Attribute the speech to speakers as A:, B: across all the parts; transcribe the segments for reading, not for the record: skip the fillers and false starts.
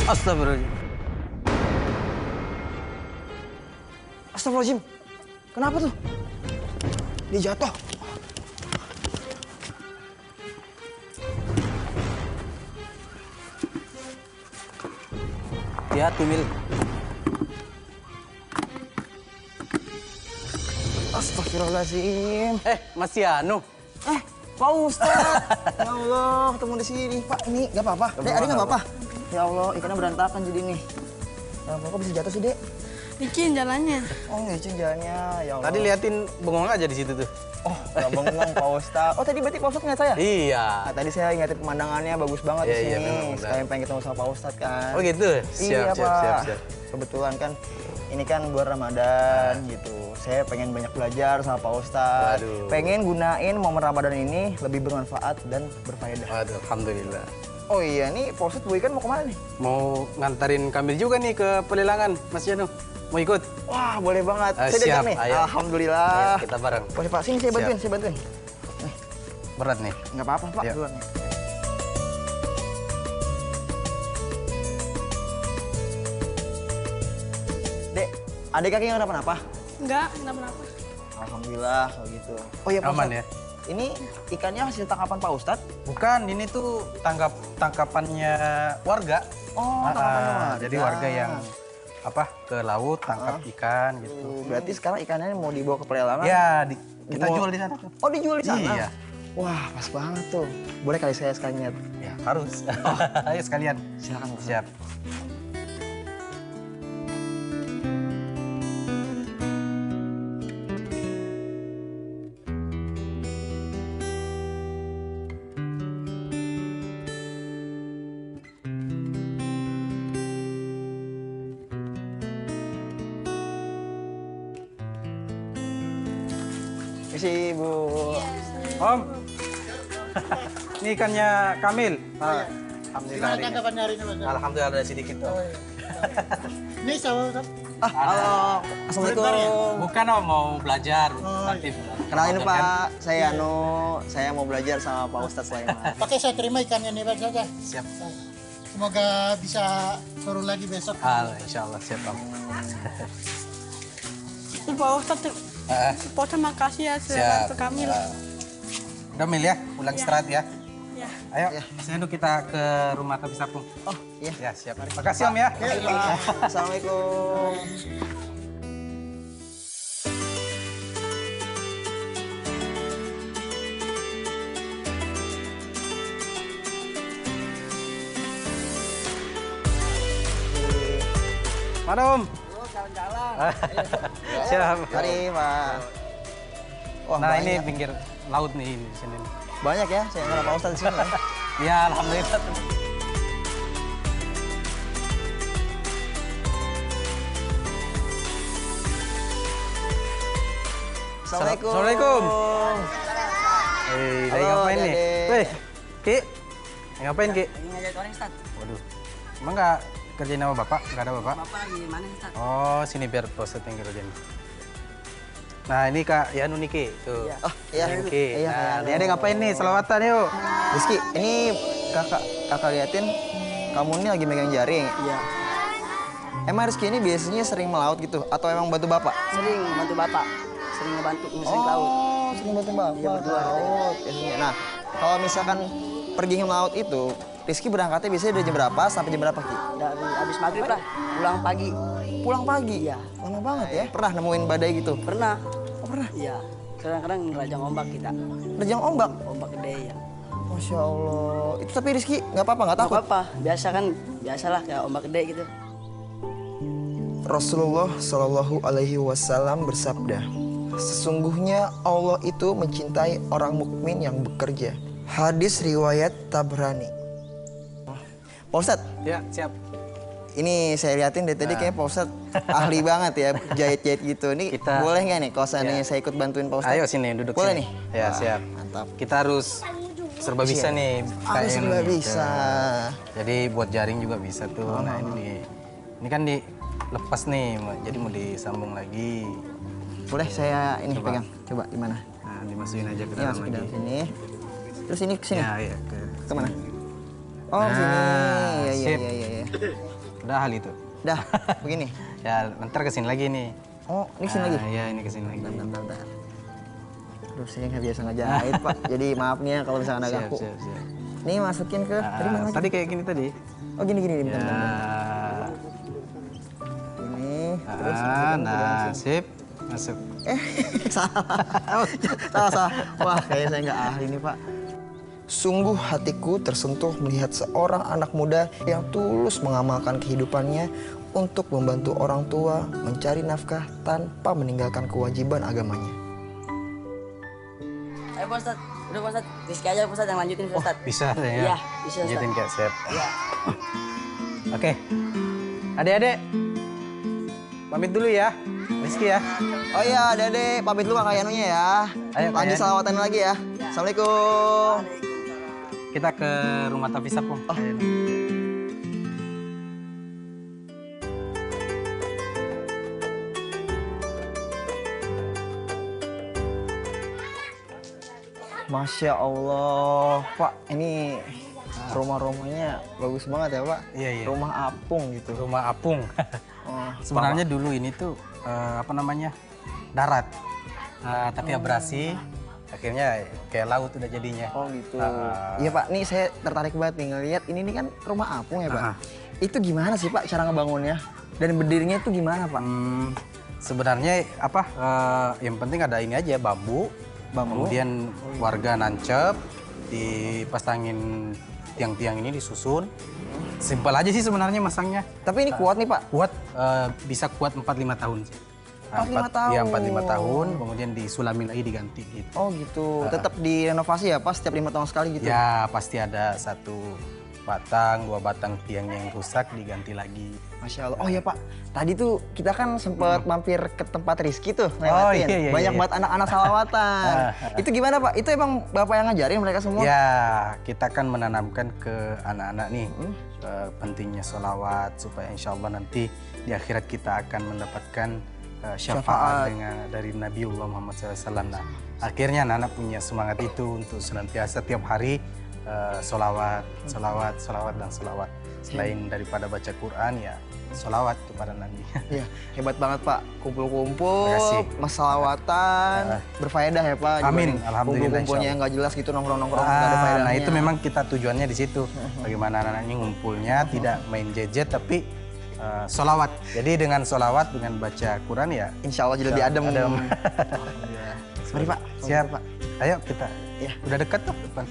A: Astagfirullahaladzim. Astagfirullahaladzim. Kenapa tuh? Dia jatuh. Hati-hati, Mil. Astagfirullahaladzim.
B: Mas Yanu.
A: Pak Ustadz. Ya Allah, ketemu di sini. Pak, ini nggak apa-apa. Dek, Adik nggak apa-apa. Ya Allah, ikannya berantakan jadi nih. Ya Allah, kok bisa jatuh sih, Dek?
C: Licin jalannya.
A: Oh, licin jalannya. Ya Allah.
B: Tadi liatin bengong aja di situ tuh.
A: Oh, nggak bengong, Pak Ustadz. Oh, tadi berarti Pak Ustadz ngeliat saya?
B: Iya.
A: Nah, tadi saya ingatin pemandangannya bagus banget di
B: Iya,
A: sini.
B: benar.
A: Sekalian pengen ketemu sama Pak Ustadz kan.
B: Oh gitu?
A: Iya,
B: Siap,
A: Pak.
B: siap.
A: Kebetulan kan ini kan bulan Ramadan gitu. Saya pengen banyak belajar sama Pak Ustadz.
B: Waduh.
A: Pengen gunain momen Ramadan ini lebih bermanfaat dan berfaedah.
B: Waduh, alhamdulillah.
A: Oh iya, nih Pak Ustadz Bu Ikan mau kemana nih?
B: Mau ngantarin Kamil juga nih ke pelelangan, Mas Yanu. Mau ikut?
A: Wah, boleh banget.
B: Siap,
A: Saya diajak nih.
B: ayo.
A: Alhamdulillah.
B: Ayo, kita bareng.
A: Boleh Pak, sini saya bantuin,
B: Siap.
A: saya bantuin.
B: Berat nih.
A: Nggak apa-apa Pak,
B: Yuk.
A: duluan nih. Dek, adik kakek nggak kenapa-napa?
C: Enggak kenapa-napa.
A: Alhamdulillah kalau gitu. Oh iya Pak
B: Aman
A: Ustadz.
B: ya?
A: Ini ikannya hasil tangkapan Pak Ustadz?
B: Bukan, ini tuh tangkapannya warga.
A: Oh, tangkapannya warga.
B: Jadi warga yang ke laut tangkap ikan gitu.
A: Berarti sekarang ikannya mau dibawa ke pelelangan?
B: Ya, kita
A: Mau-
B: jual di sana tuh.
A: Oh, dijual di sana?
B: Iya.
A: Wah, pas banget tuh. Boleh kali saya sekali lihat?
B: Ya, harus. Ayo sekalian.
A: Silakan Pak.
B: Siap.
A: Isi Bu.
B: Om. Ini ikannya Kamil. Alhamdulillah.
D: Gimana tanggapannya hari ini, Mas?
B: Alhamdulillah ada sedikit tuh.
D: Ini sama
A: Halo. Assalamualaikum.
B: Bukan Om, mau belajar. Nanti
A: Kenalin
B: Ramadan kan.
A: Pak, saya Anu. Saya mau belajar sama Pak Ustadz Sulaiman.
D: Pakai saya terima ikannya nih, Pak saja.
B: Siap.
D: Semoga bisa suruh lagi besok.
B: Insya Allah siap Om.
C: Pak Ustadz, Pak Ustadz makasih ya sudah
B: Siap.
C: bantu kami.
B: Udah Mil ya, pulang istirahat ya.
C: Ya.
B: Ayo, Mas Yanu kita ke rumah Tapi Sapung.
A: Oh iya.
B: Ya siap. Makasih Om ya.
A: Assalamualaikum.
B: Mana Om?
A: Jalan-jalan.
B: Siap.
A: Mari Pak. Wah,
B: Nah
A: banyak.
B: ini pinggir laut nih di sini.
A: Banyak ya, saya nggak Pak Ustadz di sini ya.
B: Ya alhamdulillah.
A: Assalamualaikum.
B: Assalamualaikum. Lagi
A: Halo,
B: ngapain nih?
A: Dede.
B: Weh, Ki. Lagi ngapain Ki?
E: Lagi ngajak orang Ustaz.
B: Waduh. Emang nggak kerjain sama Bapak? Nggak ada Bapak?
E: Bapak lagi mana Ustaz?
B: Oh, sini biar proses yang kerjain. Nah ini Kak Yanu nih Ki. Tuh.
A: Oh iya.
B: Ki.
A: Iya,
B: Nah, dia ngapain nih? Selawatan yuk.
A: Rizky, ini kakak liatin kamu ini lagi megang jaring.
E: Iya.
A: Emang Rizky ini biasanya sering melaut gitu? Atau emang bantu bapak?
E: Sering bantu Bapak. Sering ngebantu sering ke laut.
A: Sering bantu bapak.
E: Iya, berdua.
A: Laut. biasanya. Nah, kalau misalkan pergi ke laut itu, Rizky berangkatnya biasanya dari jam berapa sampai jam berapa, Ki?
E: Dari habis maghrib lah, pulang pagi.
A: Pulang pagi?
E: Iya.
A: Lama banget ya? Pernah nemuin badai gitu?
E: Pernah.
A: Oh, pernah?
E: Iya. Kadang-kadang nerajang ombak kita.
A: Rejang ombak?
E: Ombak gede ya.
A: Masya Allah. Itu tapi Rizky nggak apa-apa, nggak
E: Nggak
A: takut?
E: apa-apa. Biasa kan, biasalah kayak ombak gede gitu.
A: Rasulullah Shallallahu Alaihi Wasallam bersabda, sesungguhnya Allah itu mencintai orang mukmin yang bekerja. Hadis riwayat Tabrani. Pak Ustadz,
B: Ya siap.
A: ini saya liatin dari tadi kayak Pak Ustadz ahli banget ya jahit-jahit gitu. Ini
B: Kita-
A: boleh nggak nih kalau seandainya
B: Ya.
A: saya ikut bantuin Pak Ustadz?
B: Ayo sini duduk
A: Boleh
B: sini.
A: nih?
B: Ya
A: Wah,
B: siap.
A: Mantap.
B: Kita harus serba bisa
A: Siap.
B: nih.
A: Harus
B: kayak
A: serba
B: ini.
A: bisa.
B: Jadi buat jaring juga bisa tuh. Nah ini kan dilepas nih, jadi mau disambung lagi.
A: Boleh saya ini
B: Coba.
A: pegang? Coba gimana?
B: Nah dimasukin aja ke
A: Ini
B: dalam
A: masuk ke
B: lagi.
A: dalam sini. Terus ini ke sini?
B: Ya, iya.
A: Kemana? Oh, ke sini.
B: Nah,
A: Iya, iya,
B: sip.
A: iya, iya.
B: Udah hal itu.
A: Dah, begini.
B: Ya, ntar kesini lagi nih.
A: Oh, ini kesini lagi?
B: Iya, ini kesini lagi.
A: Bentar. Aduh, saya nggak biasa ngejahit, Pak. Jadi maaf nih ya kalau misalnya ada ganggu.
B: Siap.
A: Nih masukin ke, tadi mana lagi?
B: Tadi kayak gini tadi.
A: Oh, gini, bentar.
B: Ya.
A: Ini, terus
B: Nah, sip. Masuk.
A: salah. Wah, kayaknya saya nggak ahli nih, Pak. Sungguh hatiku tersentuh melihat seorang anak muda yang tulus mengamalkan kehidupannya untuk membantu orang tua mencari nafkah tanpa meninggalkan kewajiban agamanya.
E: Ayo Pak Ustadz, udah Pak Ustadz, Rizky aja Pak Ustadz yang lanjutin Pak Ustadz.
B: Bisa ya?
E: Iya, bisa, Ustaz.
B: Lanjutin Kak, siap.
E: Iya.
B: Oke. Adik-adik. Pamit dulu ya. Rizky ya.
A: Oh iya, Dede, pamit dulu Kakak Yanunya ya.
B: Ayo, Kak
A: Lanjut
B: Yan.
A: salawatan lagi ya. Assalamualaikum.
B: Kita ke rumah Tafisa, Pung. Ayo.
A: Masya Allah, Pak, ini rumah-rumahnya bagus banget ya, Pak.
B: Iya.
A: Rumah apung gitu.
B: Rumah apung.
A: Oh,
B: Sebenarnya dulu ini tuh apa namanya? Darat. Tapi abrasi. Akhirnya kayak laut udah jadinya.
A: Oh gitu. Iya Pak, nih saya tertarik banget nih ngelihat ini kan rumah apung ya Pak. Itu gimana sih Pak cara ngebangunnya? Dan berdirinya itu gimana Pak?
B: Sebenarnya apa? Yang penting ada ini aja bambu. Kemudian warga nancep, dipasangin tiang-tiang ini disusun. Simpel aja sih sebenarnya masangnya.
A: Tapi ini kuat nih Pak.
B: Kuat, bisa kuat 4-5 tahun sih.
A: 4-5 tahun?
B: Iya 4-5 tahun, kemudian disulamin lagi diganti gitu.
A: Oh gitu, tetap direnovasi ya Pak setiap 5 tahun sekali gitu?
B: Ya pasti ada 1 batang, 2 batang tiang yang rusak diganti lagi.
A: Masya Allah. Oh ya Pak, tadi tuh kita kan sempat mampir ke tempat Rizky tuh
B: Oh,
A: lewatin.
B: iya.
A: Banyak banget anak-anak salawatan. Itu gimana Pak? Itu emang Bapak yang ngajarin mereka semua?
B: Ya kita kan menanamkan ke anak-anak nih pentingnya sholawat supaya insya Allah nanti di akhirat kita akan mendapatkan syafaat dari Nabiullah Muhammad SAW. Nah, akhirnya anak-anak punya semangat itu untuk senantiasa tiap hari sholawat. Selain daripada baca Quran ya sholawat kepada Nabi.
A: Iya, hebat banget Pak. Kumpul-kumpul,
B: Makasih.
A: masalawatan, berfaedah ya Pak.
B: Amin,
A: Dibanding
B: alhamdulillah,
A: Kumpul-kumpulnya yang nggak jelas gitu nongkrong-nongkrong nggak ada faedahnya.
B: Nah itu memang kita tujuannya di situ. Bagaimana anak-anak ini ngumpulnya tidak main gadget tapi sholawat. Jadi dengan sholawat, dengan baca Quran ya.
A: Insya Allah jadi lebih adem.
B: Alhamdulillah.
A: Mari Pak.
B: Siap
A: Pak.
B: Ayo kita.
A: Iya.
B: Udah dekat tuh depan.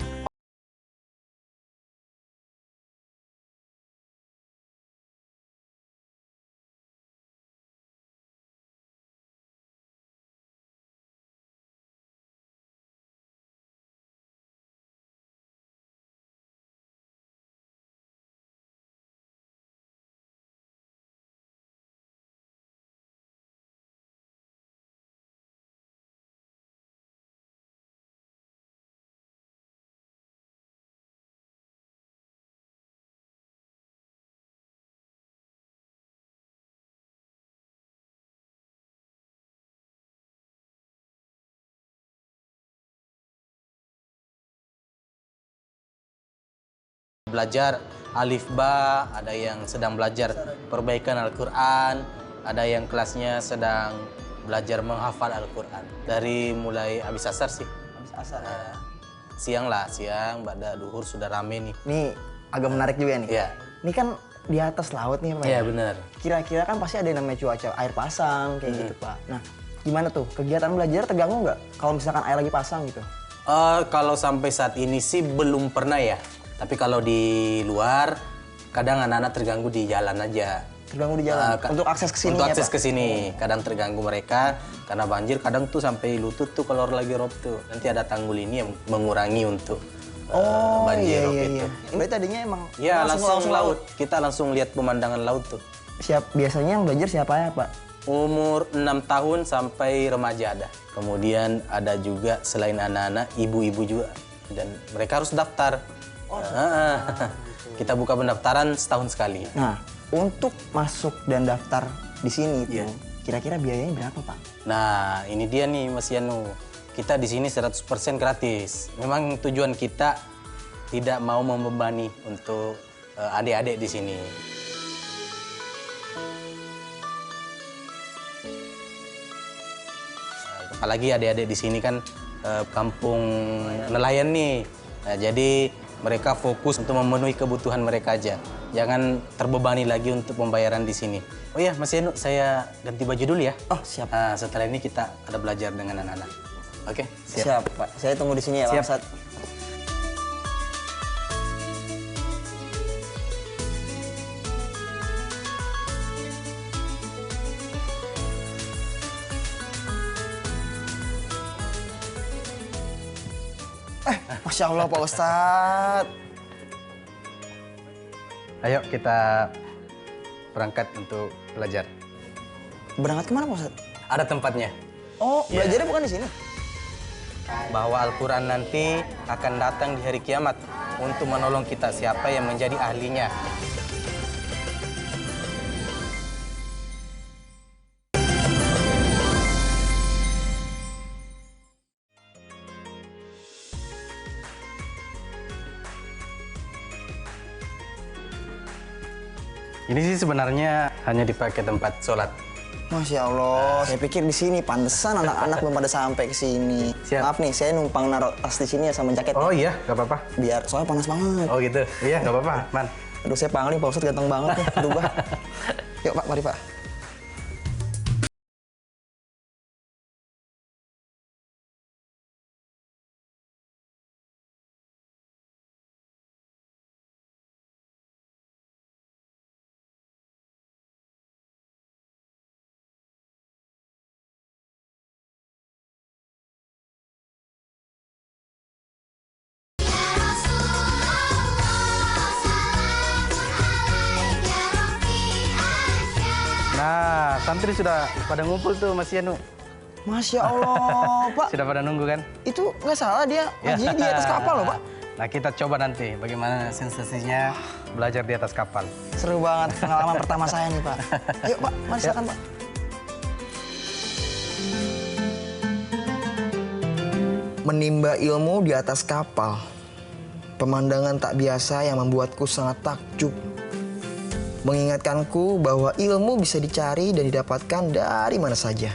B: Belajar alif ba, ada yang sedang belajar perbaikan Al-Quran, ada yang kelasnya sedang belajar menghafal Al-Quran. Dari mulai habis asar sih.
A: Habis asar.
B: Siang, pada duhur sudah rame nih.
A: Nih agak menarik juga nih.
B: Iya.
A: Ini kan di atas laut nih Pak.
B: Iya benar.
A: Kira-kira kan pasti ada yang namanya cuaca air pasang kayak gitu Pak. Nah gimana tuh kegiatan belajar terganggu nggak kalau misalkan air lagi pasang gitu?
B: Kalau sampai saat ini sih belum pernah ya. Tapi kalau di luar, kadang anak-anak terganggu di jalan aja.
A: Terganggu di jalan? Untuk akses ke sini
B: Untuk
A: ya,
B: akses
A: Pak?
B: ke sini. Kadang terganggu mereka karena banjir. Kadang tuh sampai lutut tuh kalau lagi rob tuh. Nanti ada tanggul ini yang mengurangi untuk banjir rob itu.
A: Berarti tadinya emang
B: Ya langsung laut. Kita langsung lihat pemandangan laut tuh.
A: Biasanya yang belajar siapa ya Pak?
B: Umur 6 tahun sampai remaja ada. Kemudian ada juga selain anak-anak, ibu-ibu juga. Dan mereka harus daftar. Kita buka pendaftaran setahun sekali.
A: Nah, untuk masuk dan daftar di sini itu,
B: Iya.
A: kira-kira biayanya berapa Pak?
B: Nah, ini dia nih Mas Yanu. Kita di sini 100% gratis. Memang tujuan kita tidak mau membebani untuk adik-adik di sini. Apalagi adik-adik di sini kan kampung nelayan nih. Nah, jadi mereka fokus untuk memenuhi kebutuhan mereka aja. Jangan terbebani lagi untuk pembayaran di sini. Oh iya, Mas Yanu, saya ganti baju dulu ya.
E: Oh, siap.
B: Setelah ini kita ada belajar dengan anak-anak. Oke,
E: Siap, Pak. Saya tunggu di sini ya, Pak
B: Siap.
E: Ustadz.
A: Masya Allah Pak Ustadz.
B: Ayo kita berangkat untuk belajar.
A: Berangkat kemana Pak Ustadz?
B: Ada tempatnya.
A: Oh, belajarnya bukan di sini?
B: Bahwa Al-Quran nanti akan datang di hari kiamat untuk menolong kita siapa yang menjadi ahlinya. Ini sih sebenarnya hanya dipakai tempat sholat.
A: Masya Allah, saya pikir di sini pantesan anak-anak belum pada sampai ke sini.
B: Siap.
A: Maaf nih, saya numpang naruh tas di sini ya sama jaket.
B: Oh iya, nggak apa-apa.
A: Biar soalnya panas banget.
B: Oh gitu, iya nggak apa-apa, Man.
A: Aduh, saya pangling Pak Ustadz ganteng banget nih, berubah. Yuk Pak, mari Pak.
B: Nah, santri sudah pada ngumpul tuh, Mas Yanu.
A: Masya Allah, Pak.
B: Sudah pada nunggu kan?
A: Itu nggak salah dia ngajinya di atas kapal loh, Pak.
B: Nah, kita coba nanti bagaimana sensasinya belajar di atas kapal.
A: Seru banget pengalaman pertama saya nih, Pak. Ayo, Pak. Mari silakan, Pak. Menimba ilmu di atas kapal. Pemandangan tak biasa yang membuatku sangat takjub. Mengingatkanku bahwa ilmu bisa dicari dan didapatkan dari mana saja.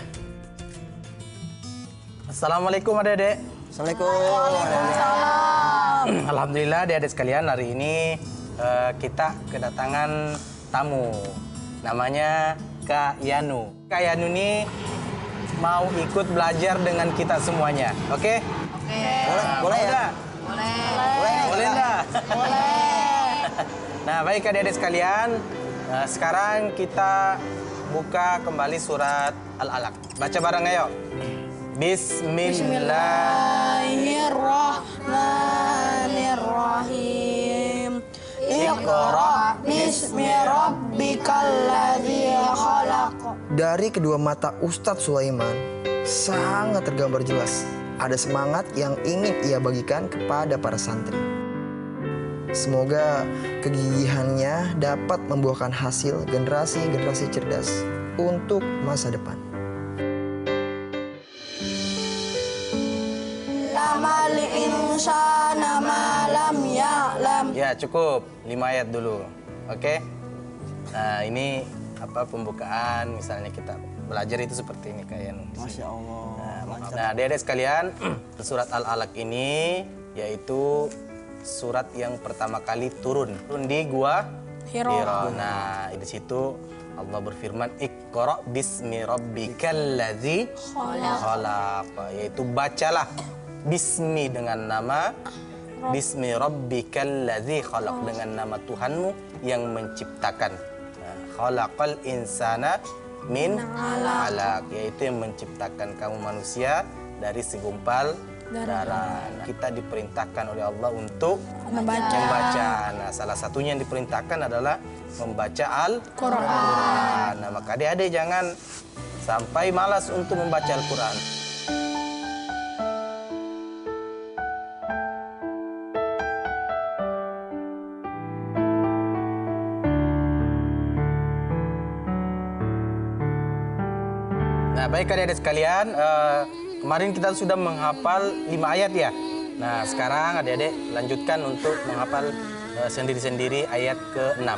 B: Assalamualaikum adik-adik.
A: Assalamualaikum.
B: Alhamdulillah adik-adik sekalian, hari ini kita kedatangan tamu. Namanya Kak Yanu. Kak Yanu ini mau ikut belajar dengan kita semuanya. Oke?
A: Boleh ya?
B: Boleh enggak? Nah, baik adik-adik sekalian, sekarang kita buka kembali surat Al-Alaq. Baca bareng ayo.
C: Bismillahirrahmanirrahim. Iqra bismi rabbikal ladzi khalaq.
A: Dari kedua mata Ustadz Sulaiman sangat tergambar jelas ada semangat yang ingin ia bagikan kepada para santri. Semoga kegigihannya dapat membuahkan hasil generasi-generasi cerdas untuk masa depan.
C: Lamal insana ma lam ya'lam.
B: Ya, cukup. 5 ayat dulu. Oke? Nah, ini pembukaan, misalnya kita belajar itu seperti ini kayak
E: Masya Allah.
B: Nah, adik-adik sekalian, surat Al-Alaq ini yaitu surat yang pertama kali turun di Gua Hira. Nah, di situ Allah berfirman, Iqra bismi rabbikal ladzi khalaq. Yaitu bacalah bismi dengan nama bismi rabbikal ladzi khalaq, dengan nama Tuhanmu yang menciptakan. Nah, khalaqal insana min alaq, yaitu yang menciptakan kamu manusia dari segumpal darah. Nah, kita diperintahkan oleh Allah untuk membaca. Nah, salah satunya yang diperintahkan adalah membaca Al-Quran. Nah, maka adik-adik jangan sampai malas untuk membaca Al-Quran. Nah, baik adik-adik sekalian, kemarin kita sudah menghafal 5 ayat ya. Nah, sekarang adik-adik lanjutkan untuk menghafal sendiri-sendiri ayat ke-6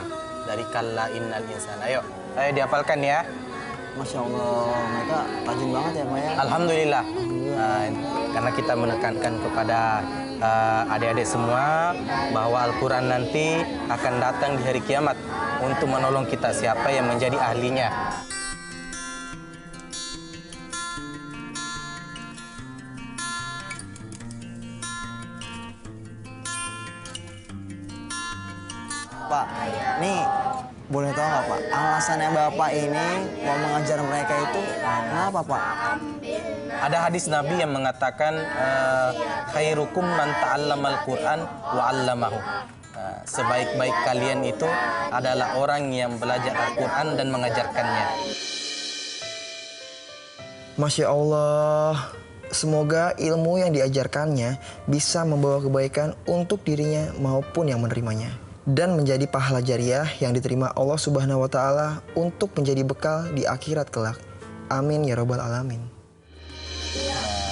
B: dari Kalla Innal Insana. Ayo dihafalkan ya.
E: Masya Allah, mereka rajin banget ya Pak ya.
B: Alhamdulillah. Karena kita menekankan kepada adik-adik semua bahwa Al-Quran nanti akan datang di hari kiamat untuk menolong kita siapa yang menjadi ahlinya.
E: Pak, nih boleh tahu nggak Pak, alasannya Bapak ini mau mengajar mereka itu kenapa Pak?
B: Ada hadis Nabi yang mengatakan khairukum man ta'allamal Qur'an wa 'allamahu. Sebaik-baik kalian itu adalah orang yang belajar Al-Qur'an dan mengajarkannya.
A: Masya Allah, semoga ilmu yang diajarkannya bisa membawa kebaikan untuk dirinya maupun yang menerimanya. Dan menjadi pahala jariah yang diterima Allah Subhanahu wa Ta'ala untuk menjadi bekal di akhirat kelak. Amin ya Rabbal 'Alamin.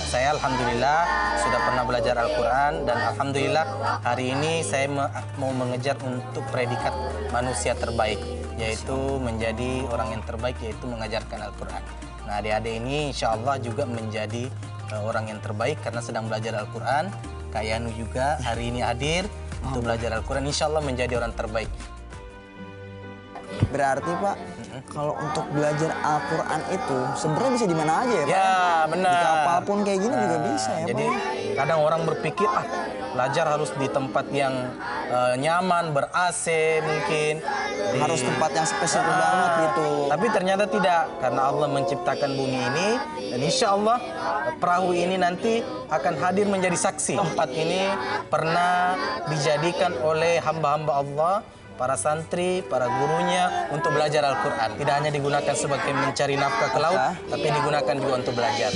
B: Saya alhamdulillah sudah pernah belajar Al-Quran dan alhamdulillah hari ini saya mau mengejar untuk predikat manusia terbaik, yaitu menjadi orang yang terbaik, yaitu mengajarkan Al-Quran. Nah, adik-adik ini insya Allah juga menjadi orang yang terbaik karena sedang belajar Al-Quran. Kak Yanu juga hari ini hadir untuk belajar Al-Quran, insya Allah menjadi orang terbaik.
E: Berarti Pak, kalau untuk belajar Al-Quran itu sebenarnya bisa di mana aja ya Pak?
B: Ya, benar.
E: Di kapal pun kayak gini juga bisa ya
B: Jadi
E: Pak?
B: kadang orang berpikir belajar harus di tempat yang nyaman, ber-AC mungkin.
E: Harus tempat yang spesifik banget gitu.
B: Tapi ternyata tidak, karena Allah menciptakan bumi ini dan insya Allah perahu ini nanti akan hadir menjadi saksi. Tempat ini pernah dijadikan oleh hamba-hamba Allah, para santri, para gurunya untuk belajar Al-Quran. Tidak hanya digunakan sebagai mencari nafkah ke laut, tapi digunakan juga untuk belajar.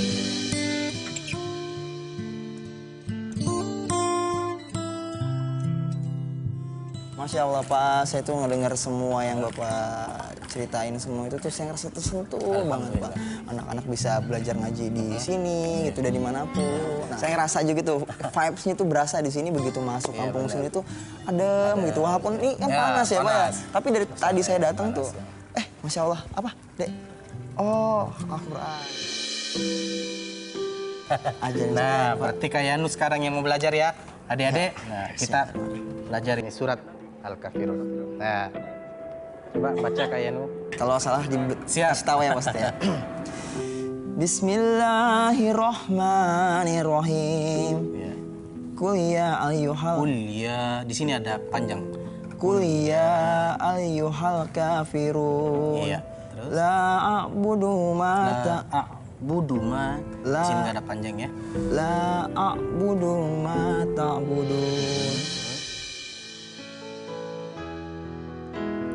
E: Masya Allah Pak, saya tuh ngedengar semua yang Bapak ceritain semua itu tuh saya ngerasa tersentuh banget Pak. Anak-anak bisa belajar ngaji di sini gitu dari manapun. Nah, saya ngerasa juga tuh vibes-nya tuh berasa di sini begitu masuk kampung sini tuh adem gitu. Walaupun ini kan panas ya Pak ya. Tapi dari tadi saya datang tuh, Masya Allah, apa Dek? Oh, Al-Quran. Ajarin
B: Nah,
E: saya, Pak.
B: berarti Kak Yanu sekarang yang mau belajar ya, adik-adik. Nah, kita belajar ini surat Al-Kafirun. Nah, coba baca Kak Yanu.
E: Kalau salah dikasih tahu ya Mas ya. Bismillahirrahmanirrahim. Qul ya ayyuhal.
B: Qul ya, di sini ada panjang.
E: Qul ya ayyuhal kafirun.
B: Iya, terus?
E: La a'budu ma
B: Budu ma, di sini nggak ada panjang ya.
E: La a'budu ma ta'budun.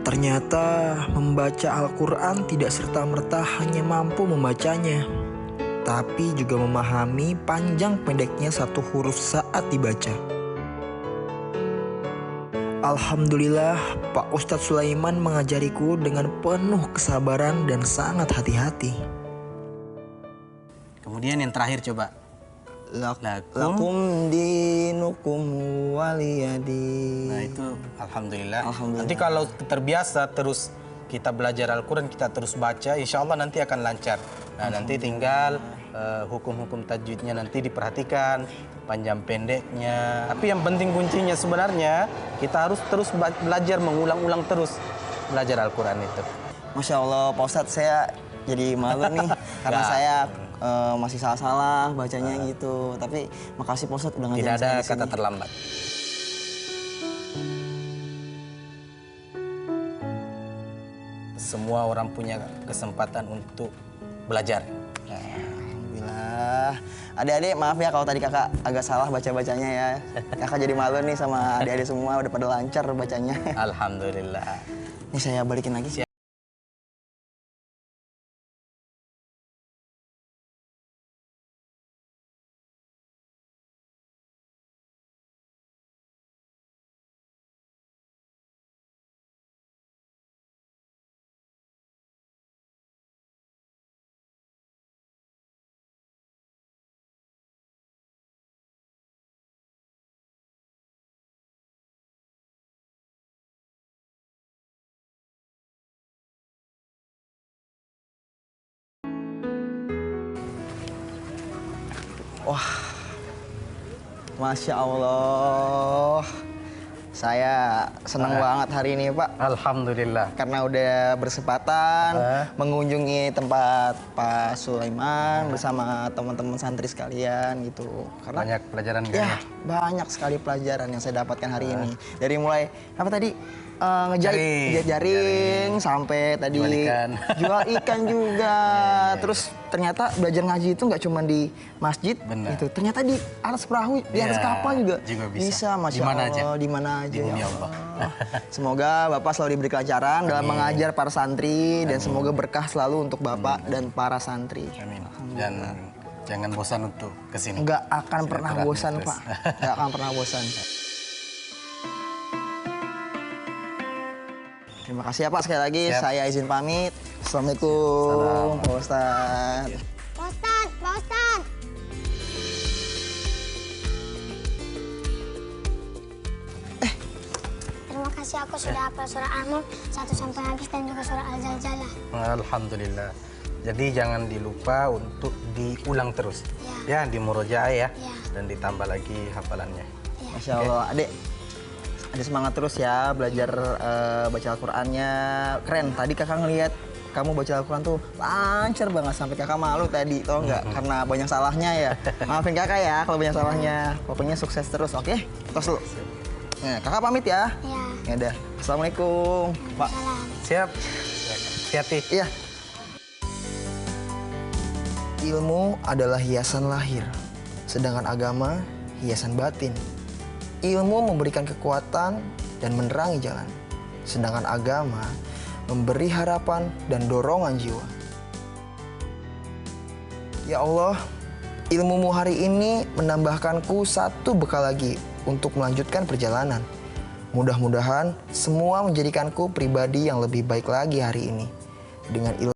A: Ternyata membaca Al-Quran tidak serta-merta hanya mampu membacanya, tapi juga memahami panjang pendeknya satu huruf saat dibaca. Alhamdulillah, Pak Ustadz Sulaiman mengajariku dengan penuh kesabaran dan sangat hati-hati.
B: Kemudian yang terakhir coba.
E: Lakum dinukum waliyadi.
B: Nah itu alhamdulillah.
E: Alhamdulillah.
B: Nanti kalau terbiasa terus kita belajar Al-Quran, kita terus baca, insya Allah nanti akan lancar. Nah nanti tinggal hukum-hukum tajwidnya nanti diperhatikan, panjang pendeknya. Tapi yang penting kuncinya sebenarnya kita harus terus belajar, mengulang-ulang terus belajar Al-Quran itu.
E: Masya Allah, Pak Ustadz, saya jadi malu nih karena saya masih salah-salah bacanya gitu. Tapi makasih Pak Ustadz udah ngajarin
B: Tidak ada
E: saya di
B: kata
E: sini.
B: terlambat. Semua orang punya kesempatan untuk belajar.
E: Alhamdulillah. Adik-adik maaf ya kalau tadi kakak agak salah baca-bacanya ya. Kakak jadi malu nih sama adik-adik semua udah pada lancar bacanya.
B: Alhamdulillah.
E: Ini saya balikin lagi. Wah, Masya Allah. Saya senang banget hari ini Pak.
B: Alhamdulillah.
E: Karena udah bersempatan mengunjungi tempat Pak Sulaiman bersama teman-teman santri sekalian gitu. Karena
B: Banyak pelajaran
E: ya banyak sekali pelajaran yang saya dapatkan hari ini. Dari mulai apa tadi jaring sampai tadi jual ikan juga. Terus ternyata belajar ngaji itu nggak cuma di masjid, itu ternyata di atas perahu, di atas kapal juga bisa. Masya Allah, di mana aja. Ya Allah. Semoga Bapak selalu diberi kelancaran dalam mengajar para santri dan semoga berkah selalu untuk Bapak dan para santri.
B: Amin. Dan jangan bosan untuk kesini.
E: Nggak akan pernah bosan Pak. Nggak akan pernah bosan. Terima kasih ya Pak sekali lagi. Saya izin pamit. Assalamualaikum Pak Ustadz.
F: Pak Ustadz, Pak Ustadz. Terima kasih aku sudah hafal surah Al-Mulk 1 sampai habis dan juga surah Al-Zalzalah.
B: Alhamdulillah. Jadi jangan dilupa untuk diulang terus. Ya, di murojaah ya. Dan ditambah lagi hafalannya.
E: Masya Allah. Adik, semangat terus ya belajar baca Al-Qur'annya. Keren. Tadi kakak ngeliat kamu baca Al-Quran tuh lancar banget sampai kakak malu tadi, tau nggak? Karena banyak salahnya ya. Maafin kakak ya kalau banyak salahnya. Pokoknya sukses terus, oke? Tos dulu. Nah, kakak pamit ya.
F: Iya.
E: Ya udah. Assalamualaikum, Pak.
B: Siap. Hati-hati.
E: Iya.
A: Ilmu adalah hiasan lahir, sedangkan agama hiasan batin. Ilmu memberikan kekuatan dan menerangi jalan, sedangkan agama memberi harapan dan dorongan jiwa. Ya Allah, ilmumu hari ini menambahkanku satu bekal lagi untuk melanjutkan perjalanan. Mudah-mudahan semua menjadikanku pribadi yang lebih baik lagi hari ini. Dengan ilmu